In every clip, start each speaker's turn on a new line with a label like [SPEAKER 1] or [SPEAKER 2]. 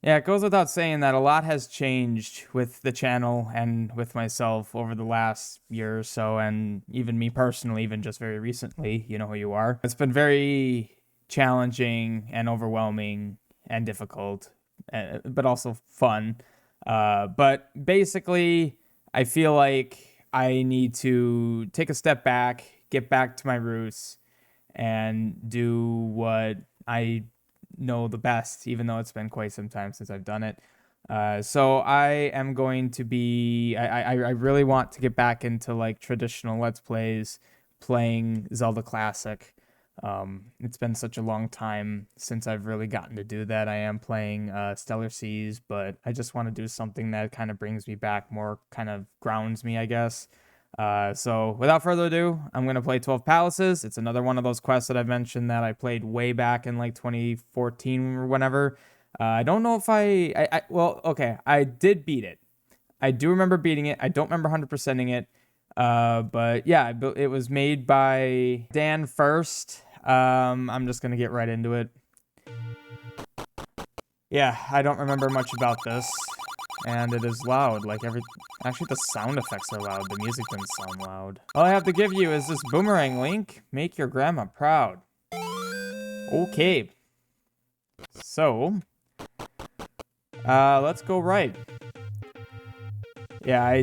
[SPEAKER 1] Yeah, it goes without saying that a lot has changed with the channel and with myself over the last year or so, and even me personally, even just very recently, you know who you are. It's been very challenging and overwhelming and difficult, but also fun. But basically, I feel like I need to take a step back, get back to my roots, and do what I know the best, even though it's been quite some time since I've done it. So I am going to be. I really want to get back into like traditional Let's Plays, playing Zelda Classic. It's been such a long time since I've really gotten to do that. I am playing Stellar Seas, but I just want to do something that kind of brings me back, more kind of grounds me, I guess. So without further ado, I'm going to play 12 Palaces. It's another one of those quests that I've mentioned that I played way back in like 2014 or whenever. I don't know if well, okay, I did beat it. I do remember beating it. I don't remember 100%ing it. But yeah, it was made by Dan First. I'm just going to get right into it. Yeah, I don't remember much about this. And it is loud, like actually the sound effects are loud, the music didn't sound loud. All I have to give you is this boomerang, Link. Make your grandma proud. Okay. So, let's go right. Yeah,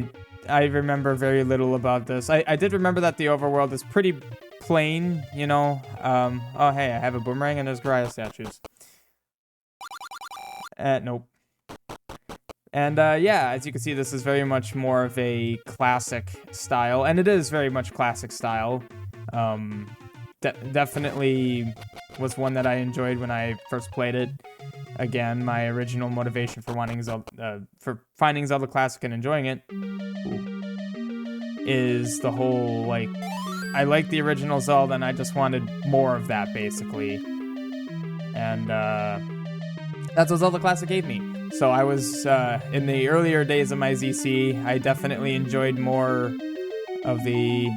[SPEAKER 1] I remember very little about this. I did remember that the overworld is pretty plain, you know. Oh hey, I have a boomerang and there's Goriah statues. Nope. And yeah, as you can see, this is very much more of a classic style, and it is very much classic style. Definitely was one that I enjoyed when I first played it. Again, my original motivation for wanting Zelda, for finding Zelda Classic and enjoying it, is the whole like, I like the original Zelda, and I just wanted more of that basically, and that's what Zelda Classic gave me. So I was, in the earlier days of my ZC, I definitely enjoyed more of the,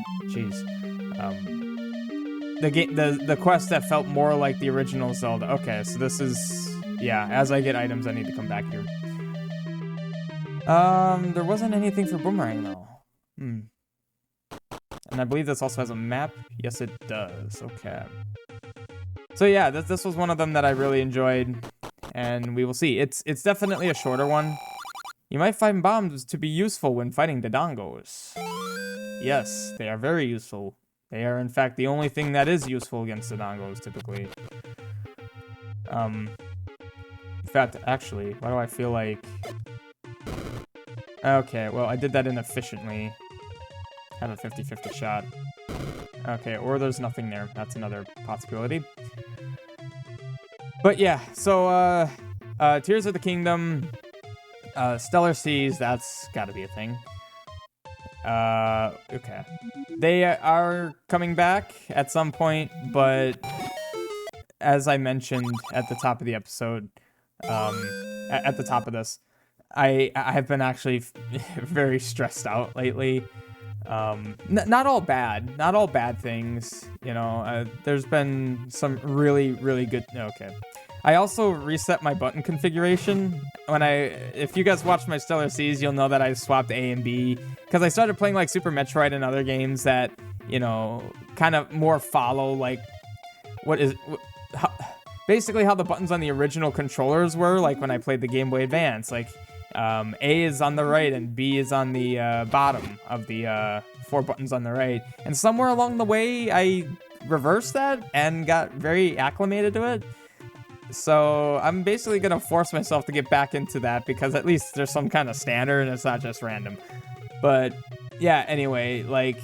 [SPEAKER 1] the quest that felt more like the original Zelda. Okay, so this is, yeah, as I get items, I need to come back here. There wasn't anything for Boomerang, though. And I believe this also has a map. Yes, it does. Okay. So yeah, this was one of them that I really enjoyed. And we will see. It's definitely a shorter one. You might find bombs to be useful when fighting Dodongos. Yes, they are very useful. They are, in fact, the only thing that is useful against Dodongos, typically. In fact, actually, why do I feel like... Okay, well, I did that inefficiently. Have a 50-50 shot. Okay, or there's nothing there. That's another possibility. But yeah, so, Tears of the Kingdom, Stellar Seas, that's gotta be a thing. Okay. They are coming back at some point, but as I mentioned at the top of the episode, at the top of this, I have been actually very stressed out lately. Not all bad things, you know. There's been some really, really good. Okay, I also reset my button configuration if you guys watched my Stellar Seas, you'll know that I swapped A and B because I started playing like Super Metroid and other games that, you know, kind of more follow like basically how the buttons on the original controllers were, like when I played the Game Boy Advance, like. A is on the right and B is on the bottom of the 4 buttons on the right. And somewhere along the way, I reversed that and got very acclimated to it. So I'm basically going to force myself to get back into that because at least there's some kind of standard and it's not just random. But yeah, anyway, like,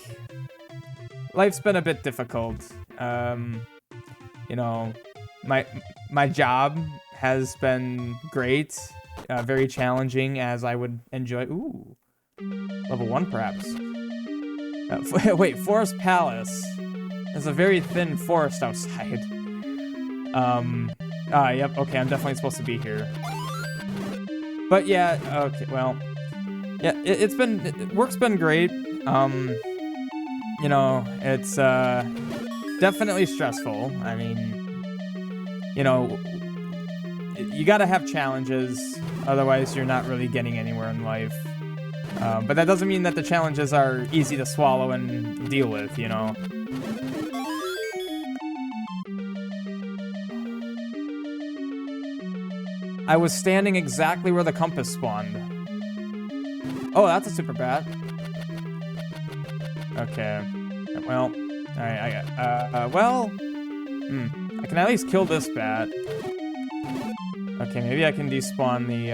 [SPEAKER 1] life's been a bit difficult. You know, my job has been great. Very challenging, as I would enjoy. Ooh, level 1 perhaps. Wait, Forest Palace. There's a very thin forest outside. Yep. Okay, I'm definitely supposed to be here. But yeah, okay. Well, yeah, work's been great. You know, it's definitely stressful. I mean, you know. you gotta have challenges, otherwise you're not really getting anywhere in life. But that doesn't mean that the challenges are easy to swallow and deal with, you know? I was standing exactly where the compass spawned. Oh, that's a super bat. Okay. Well, alright, I can at least kill this bat. Okay, maybe I can despawn the,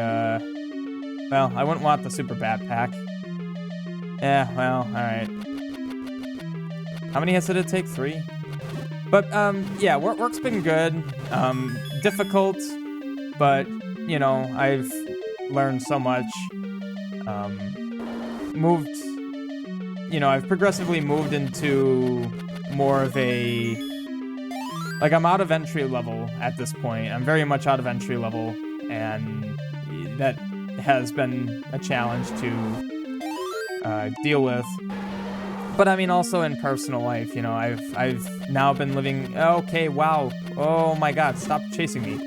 [SPEAKER 1] well, I wouldn't want the super bat pack. Yeah, well, alright. How many hits did it take? 3? But, yeah, work's been good. Difficult, but, you know, I've learned so much. I've progressively moved into more of a... Like, I'm out of entry level at this point. I'm very much out of entry level, and that has been a challenge to deal with. But I mean, also in personal life, you know, I've now been living... Okay, wow. Oh my god, stop chasing me.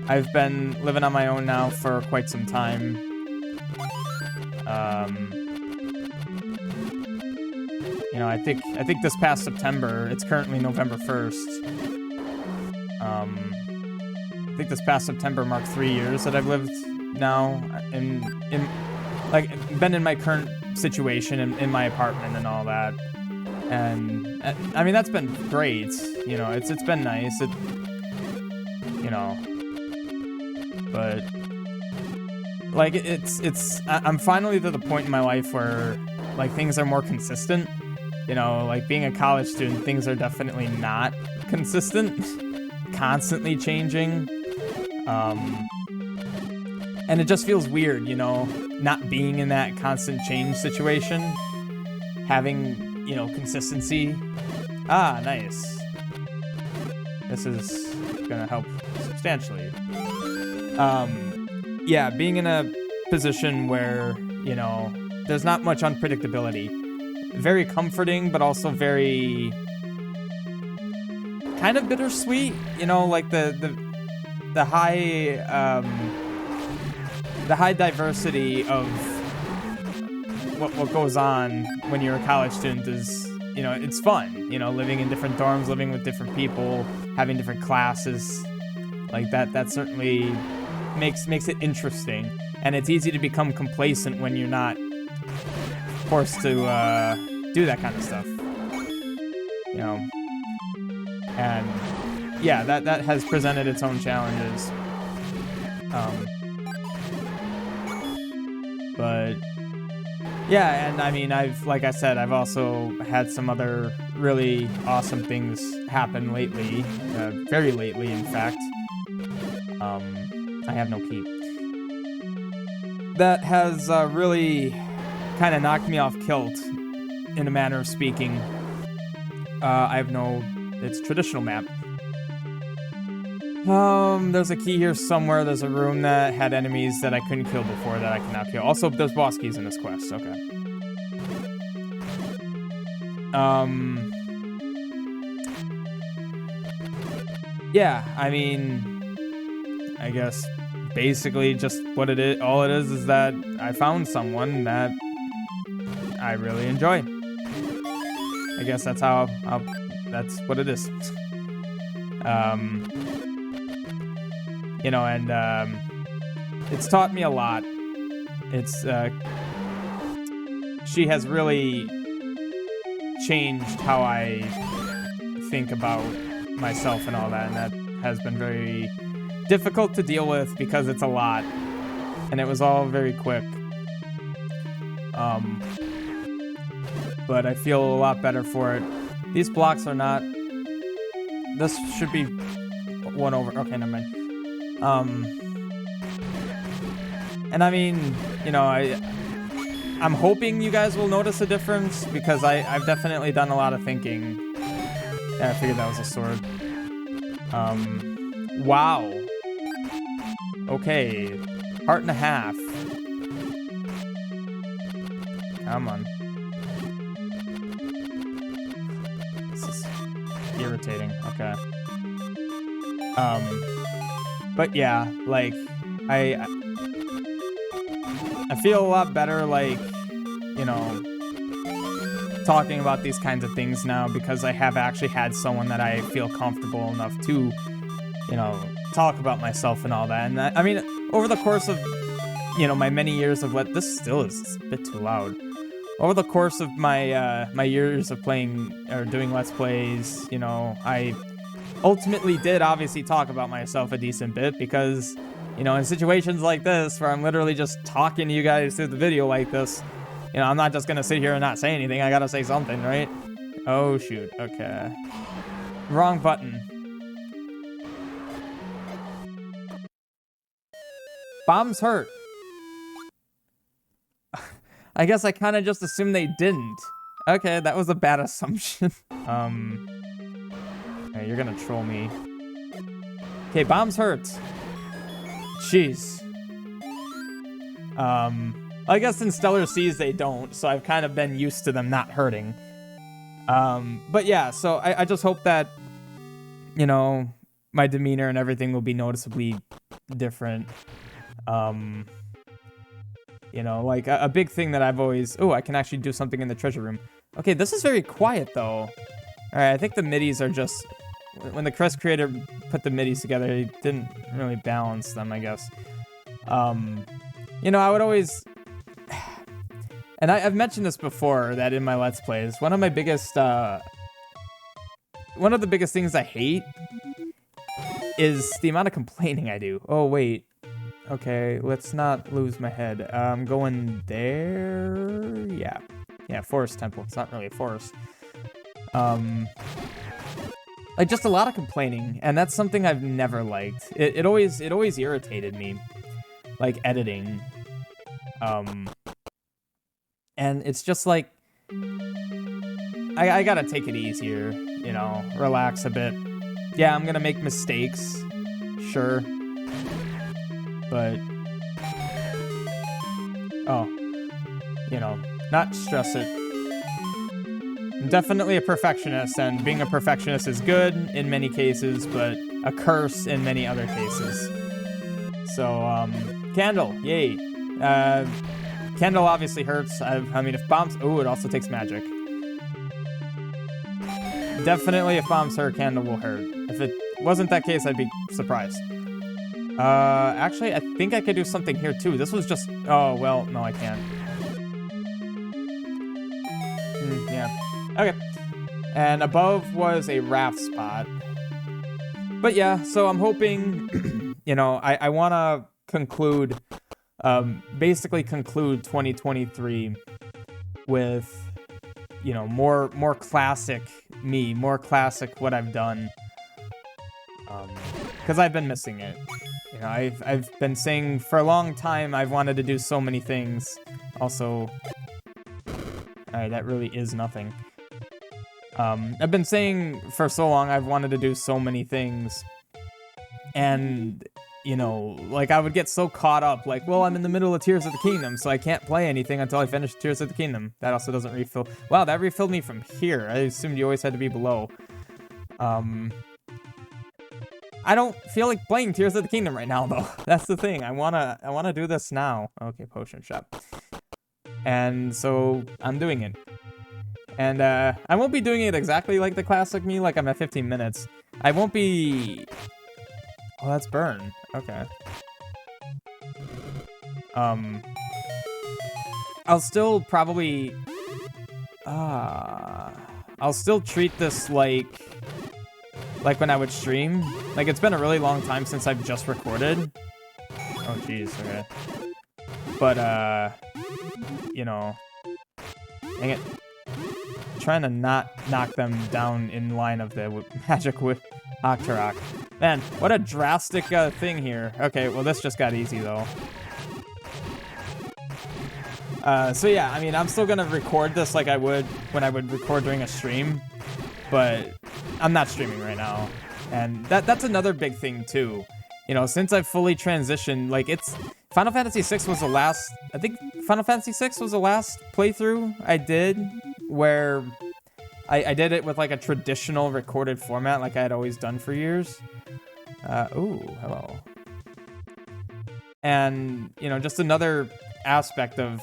[SPEAKER 1] I've been living on my own now for quite some time. You know, I think this past September, it's currently November 1st. I think this past September marked 3 years that I've lived now been in my current situation in my apartment and all that. And I mean, that's been great. You know, it's been nice. You know, but like I'm finally to the point in my life where like things are more consistent. You know, like being a college student, things are definitely not consistent, constantly changing. And it just feels weird, you know, not being in that constant change situation, having, you know, consistency. Ah, nice. This is gonna help substantially. Yeah, being in a position where, you know, there's not much unpredictability. Very comforting, but also very kind of bittersweet, you know, like the high diversity of what goes on when you're a college student is, you know, it's fun, you know, living in different dorms, living with different people, having different classes, like that certainly makes it interesting, and it's easy to become complacent when you're not forced to do that kind of stuff, you know. And yeah, that has presented its own challenges. But yeah, and I mean, like I said, I've also had some other really awesome things happen lately, very lately, in fact. I have no key. That has really kind of knocked me off kilt, in a manner of speaking. It's traditional map. There's a key here somewhere. There's a room that had enemies that I couldn't kill before that I can now kill. Also, there's boss keys in this quest. Okay. Yeah, I mean, I guess basically just what it is. All it is that I found someone that I really enjoy. I guess that's that's what it is. You know, and it's taught me a lot. She has really changed how I think about myself and all that, and that has been very difficult to deal with because it's a lot, and it was all very quick. But I feel a lot better for it. These blocks are not... This should be one over... Okay, never mind. And I mean, you know, I'm hoping you guys will notice a difference, because I've definitely done a lot of thinking. Yeah, I figured that was a sword. Wow. Okay. Heart and a half. Come on. This is irritating. Okay. But yeah, like, I feel a lot better, like, you know, talking about these kinds of things now because I have actually had someone that I feel comfortable enough to, you know, talk about myself and all that. And I mean, over the course of, you know, my many years of this still is a bit too loud. Over the course of my my years of playing or doing Let's Plays, you know, I ultimately did obviously talk about myself a decent bit because, you know, in situations like this where I'm literally just talking to you guys through the video like this, you know, I'm not just gonna sit here and not say anything. I gotta say something, right? Oh, shoot. Okay. Wrong button. Bombs hurt. I guess I kind of just assumed they didn't. Okay, that was a bad assumption. Okay, you're gonna troll me. Okay, bombs hurt. Jeez. I guess in Stellar Seas they don't, so I've kind of been used to them not hurting. But yeah, so I just hope that, you know, my demeanor and everything will be noticeably different. You know, like a big thing that I've always... Oh, I can actually do something in the treasure room. Okay, this is very quiet, though. Alright, I think the midis are just... When the Crest creator put the midis together, he didn't really balance them, I guess. You know, I would always... And I've mentioned this before, that in my Let's Plays, one of my biggest... One of the biggest things I hate is the amount of complaining I do. Oh, wait. Okay, let's not lose my head. I'm going there. Yeah. Yeah, forest temple. It's not really a forest. Like just a lot of complaining, and that's something I've never liked. It always irritated me. Like editing. And it's just like I gotta take it easier, you know, relax a bit. Yeah, I'm gonna make mistakes. Sure. But, oh, you know, not stress it. I'm definitely a perfectionist, and being a perfectionist is good in many cases, but a curse in many other cases. So, candle, yay. Candle obviously hurts. I mean, if bombs... Ooh, it also takes magic. Definitely, if bombs hurt, candle will hurt. If it wasn't that case, I'd be surprised. Actually, I think I could do something here, too. This was just... Oh, well, no, I can't. Yeah. Okay. And above was a raft spot. But yeah, so I'm hoping, you know, I want to conclude, basically conclude 2023 with, you know, more classic me, more classic what I've done. Because I've been missing it. You know, I've been saying for a long time I've wanted to do so many things. Also, alright, that really is nothing. I've been saying for so long I've wanted to do so many things. And, you know, like I would get so caught up, like, well, I'm in the middle of Tears of the Kingdom, so I can't play anything until I finish Tears of the Kingdom. That also doesn't refill. Wow, that refilled me from here. I assumed you always had to be below. I don't feel like playing Tears of the Kingdom right now, though. That's the thing. I wanna do this now. Okay, potion shop. And so I'm doing it. And I won't be doing it exactly like the classic me, like I'm at 15 minutes. I won't be... Oh, that's burn. Okay. I'll still probably... I'll still treat this like when I would stream. Like, it's been a really long time since I've just recorded. Oh, jeez, okay. But, you know... Dang it. Trying to not knock them down in line of the magic with Octorok. Man, what a drastic thing here. Okay, well, this just got easy, though. So yeah, I mean, I'm still gonna record this like I would when I would record during a stream, but I'm not streaming right now. And that's another big thing, too. You know, since I've fully transitioned, like, it's... Final Fantasy VI was the last... I think Final Fantasy VI was the last playthrough I did where I did it with, like, a traditional recorded format like I had always done for years. Ooh, hello. And, you know, just another aspect of,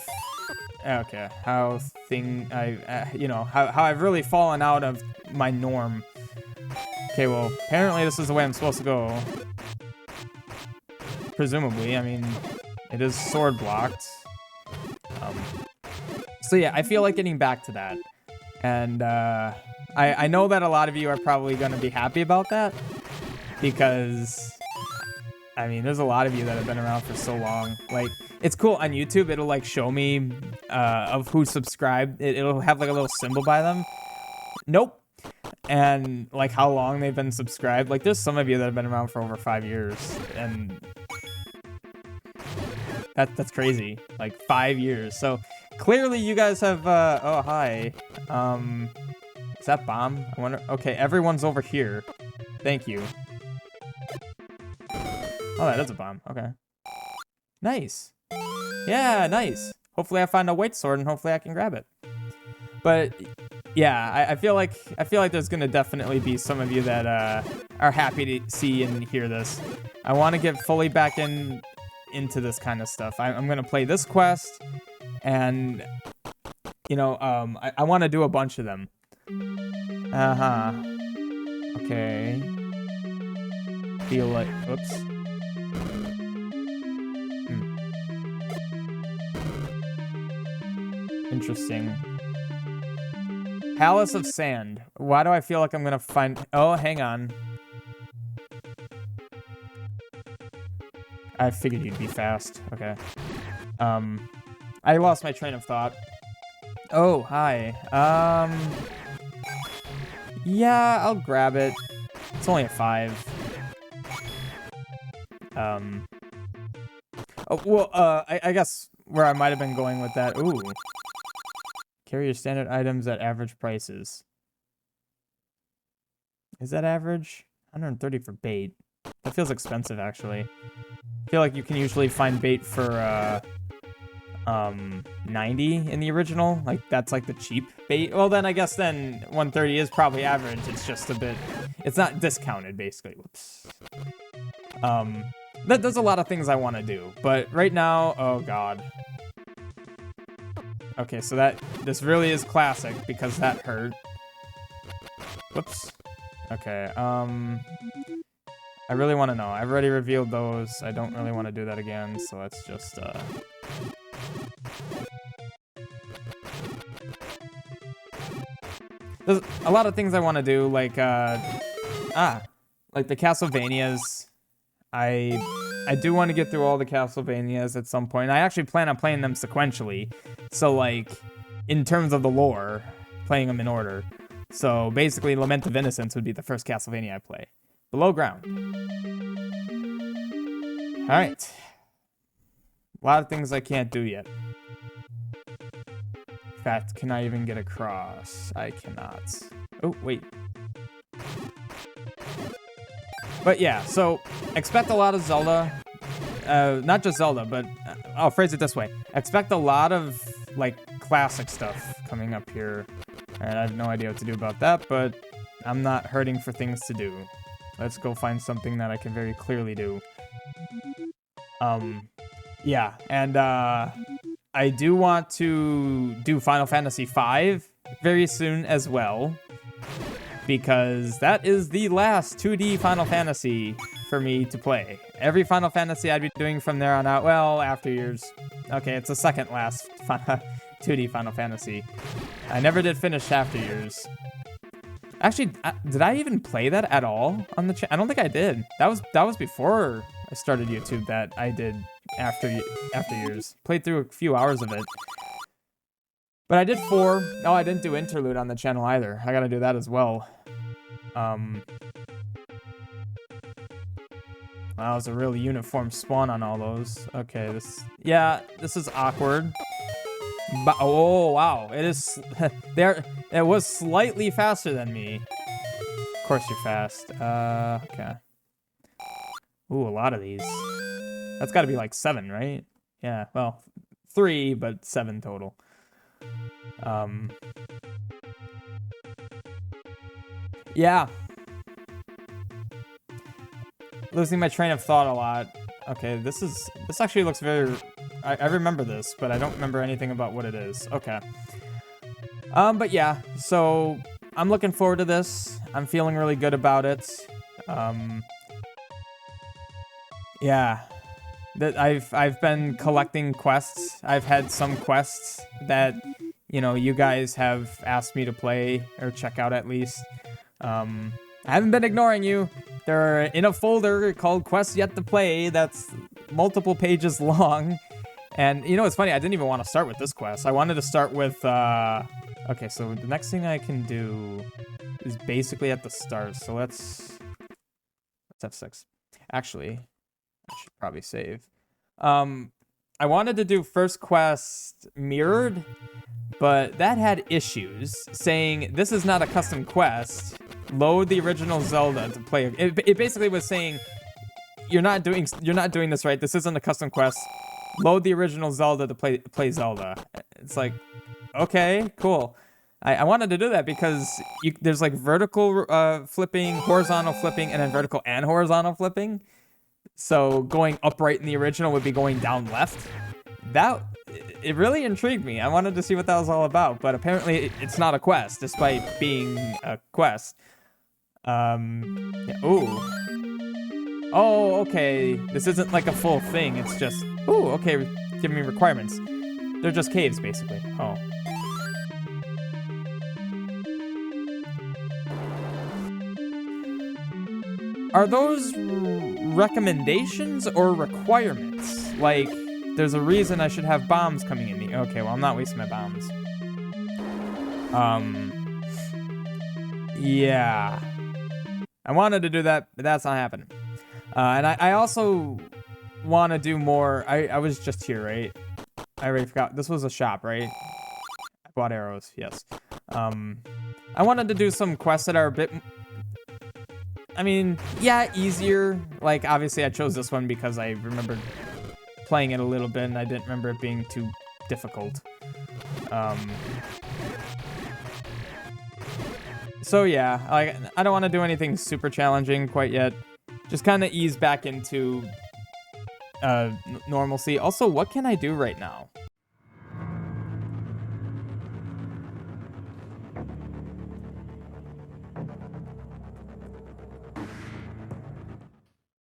[SPEAKER 1] okay, how you know, how I've really fallen out of my norm. Okay, well, apparently this is the way I'm supposed to go. Presumably, I mean, it is sword blocked. So yeah, I feel like getting back to that. And I know that a lot of you are probably going to be happy about that, because I mean, there's a lot of you that have been around for so long. Like, it's cool on YouTube. It'll like show me of who subscribed. It'll have like a little symbol by them. Nope. And like how long they've been subscribed. Like, there's some of you that have been around for over 5 years, and that's crazy. Like 5 years. So clearly you guys have. Oh hi. Is that bomb? I wonder. Okay, everyone's over here. Thank you. Oh, that is a bomb. Okay. Nice. Yeah, nice. Hopefully I find a white sword and hopefully I can grab it. But yeah, I feel like there's gonna definitely be some of you that are happy to see and hear this. I want to get fully back into this kind of stuff. I'm gonna play this quest, and you know, I want to do a bunch of them. Okay. Feel like, oops. Interesting. Palace of Sand. Why do I feel like I'm gonna find... Oh, hang on. I figured you'd be fast. Okay. I lost my train of thought. Oh, hi. Yeah, I'll grab it. It's only a 5. Oh, well, I guess where I might have been going with that... Ooh. Carry your standard items at average prices. Is that average? 130 for bait. That feels expensive, actually. I feel like you can usually find bait for 90 in the original. Like, that's like the cheap bait. Well, then I guess then 130 is probably average. It's just a bit... It's not discounted, basically. Whoops. There's a lot of things I want to do. But right now... Oh, God. Okay, so this really is classic because that hurt. Whoops. Okay, I really want to know. I've already revealed those. I don't really want to do that again, so let's just, There's a lot of things I want to do, like, like the Castlevanias. I do want to get through all the Castlevanias at some point. I actually plan on playing them sequentially. So, like, in terms of the lore, playing them in order. So, basically, Lament of Innocence would be the first Castlevania I play. Below Ground. Alright. A lot of things I can't do yet. In fact, can I even get across? I cannot. Oh, wait. But yeah, so expect a lot of Zelda. Not just Zelda, but I'll phrase it this way. Expect a lot of, like, classic stuff coming up here. And I have no idea what to do about that, but I'm not hurting for things to do. Let's go find something that I can very clearly do. Yeah, and I do want to do Final Fantasy V very soon as well, because that is the last 2D Final Fantasy for me to play. Every Final Fantasy I'd be doing from there on out, well, After Years. Okay, it's the second last 2D Final Fantasy. I never did finish After Years. Actually, did I even play that at all on the channel? I don't think I did. That was before I started YouTube that I did After Years. Played through a few hours of it. But I did 4. Oh, I didn't do Interlude on the channel either. I gotta do that as well. Wow, it was a really uniform spawn on all those. Okay, this is awkward. But, oh, wow. It is... It was slightly faster than me. Of course you're fast. Okay. Ooh, a lot of these. That's gotta be like 7, right? Yeah, well, 3, but 7 total. Yeah. Losing my train of thought a lot. Okay, this actually looks very... I remember this, but I don't remember anything about what it is. Okay. But yeah, so I'm looking forward to this. I'm feeling really good about it. Yeah. I've been collecting quests. I've had some quests that, you know, you guys have asked me to play or check out at least. I haven't been ignoring you. They're in a folder called Quests Yet to Play that's multiple pages long. And, you know, it's funny, I didn't even want to start with this quest. I wanted to start with, okay, so the next thing I can do is basically at the start. So let's F6. Actually, I should probably save. I wanted to do first quest mirrored, but that had issues saying this is not a custom quest. Load the original Zelda to play. It basically was saying you're not doing this right. This isn't a custom quest. Load the original Zelda to play Zelda. It's like, okay, cool. I wanted to do that because there's like vertical flipping, horizontal flipping, and then vertical and horizontal flipping. So going upright in the original would be going down left. It really intrigued me. I wanted to see what that was all about, but apparently it's not a quest, despite being a quest. Yeah. Ooh. Oh, okay. This isn't like a full thing. It's just, ooh, okay, give me requirements. They're just caves, basically. Oh. Are those recommendations or requirements? Like, there's a reason I should have bombs coming in me. Okay, well, I'm not wasting my bombs. Yeah. I wanted to do that, but that's not happening. And I also want to do more. I was just here, right? I already forgot. This was a shop, right? I bought arrows, yes. I wanted to do some quests that are a bit... I mean, yeah, easier. Like, obviously, I chose this one because I remembered playing it a little bit, and I didn't remember it being too difficult. So yeah, like, I don't want to do anything super challenging quite yet. Just kind of ease back into normalcy. Also, what can I do right now?